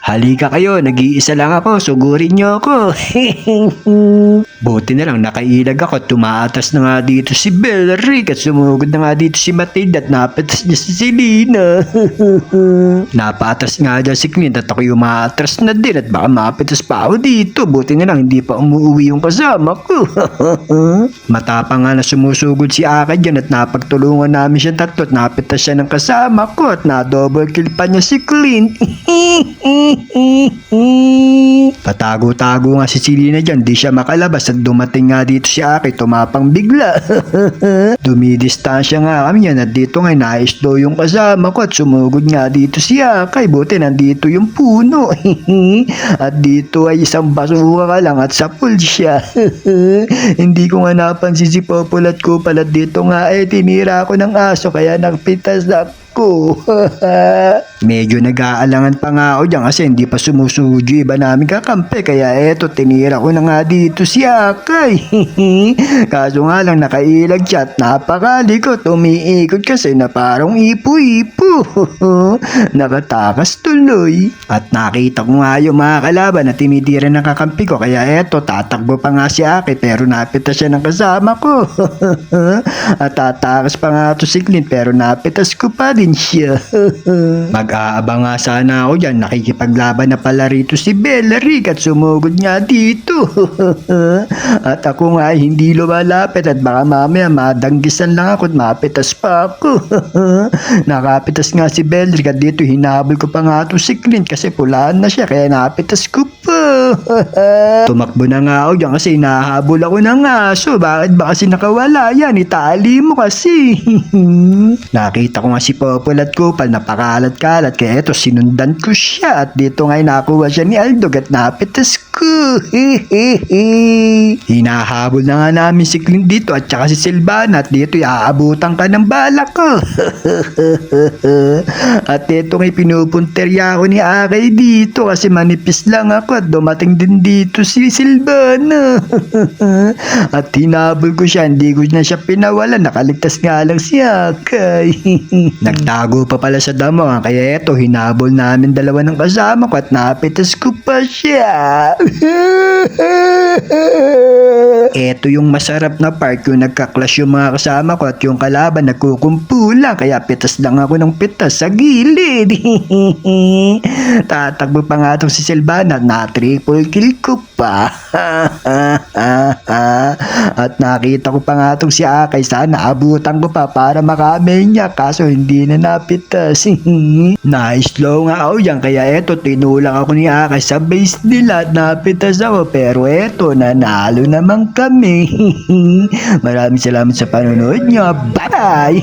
Halika kayo, nag-iisa lang ako, sugurin niyo ako. Buti na lang nakailag ako at tumaatas na nga dito si Belric at sumugod na nga dito si Matilda at napatas niya si Selena. Napatas nga dyan si Clint at ako yung maatras na din at baka mapitas pa ako dito. Buti na lang hindi pa umuwi yung kasama ko. Matapang nga na sumusugod si Aka dyan at napagtulungan namin siya tatlo at napitas siya ng kasama ko at na-double kill pa niya si Clint. Patago-tago nga si Selena dyan, di siya makalabas at dumating nga dito si Aki, tumapang bigla. Dumidistansya nga kami yan at dito nga na-slow yung kasama ko at sumugod nga dito si Aki, buti nandito yung puno. At dito ay isang basura ka lang at sapul siya. Hindi ko nga napansin si Popolat ko pala dito nga tinira ako ng aso kaya nagpitas ako. Medyo nag-aalangan pa nga ako dyan kasi hindi pa sumusujo iba namin kakampi kaya eto tinira ko na nga dito si Akay. Kaso nga lang nakailag siya at napakalikot umiikot kasi na parang ipo-ipo. Nakatakas tuloy at nakita ko nga yung mga kalaban na tinitira ng kakampi ko kaya eto tatakbo pa nga si Akay pero napitas siya ng kasama ko. At tatakas pa nga to si Clint pero napitas ko pa din siya. Mag-aabang nga sana ako dyan. Nakikipaglaban na pala rito si Belric at sumugod nga dito. At ako nga hindi lumalapit at baka mamaya madanggisan lang ako at mapitas pa ako. Nakapitas nga si Belric at dito hinabol ko pa nga ito si Clint kasi pulaan na siya kaya napitas ko pa. Tumakbo na nga ako dyan kasi hinahabol ako ng aso. Bakit ba kasi nakawala yan? Itali mo kasi. Nakita ko nga si Popolat Kupal napakalat-kalat kaya eto sinundan ko siya at dito nga nakuha siya ni Aldog at napitas ko. Hinahabol na nga namin si Clint dito at saka si Silvana at dito iaabutan ka ng balak ko. At dito nga pinupunterya ako ni Akay dito kasi manipis lang ako at dumating din dito si Silvana. At hinabol ko siya, hindi ko na siya pinawalan, nakaligtas nga lang si Akay. Nagtago pa pala sa damo kaya eto hinabol namin dalawa ng kasama ko at napitas ko pa siya. Eto yung masarap na part yung nagka-clash yung mga kasama ko at yung kalaban nagkukumpulan kaya pitas lang ako ng pitas sa gilid. Tatakbo pa nga itong si Silvana na triple kill ko pa. At nakita ko pa nga itong si Akay sana abutan ko pa para makamay niya kaso hindi na napitas. Na-slow nga ako dyan kaya eto tinulak ako ni Akay sa base nila at napitas ako pero eto nanalo naman kami. Maraming salamat sa panonood nyo. Bye!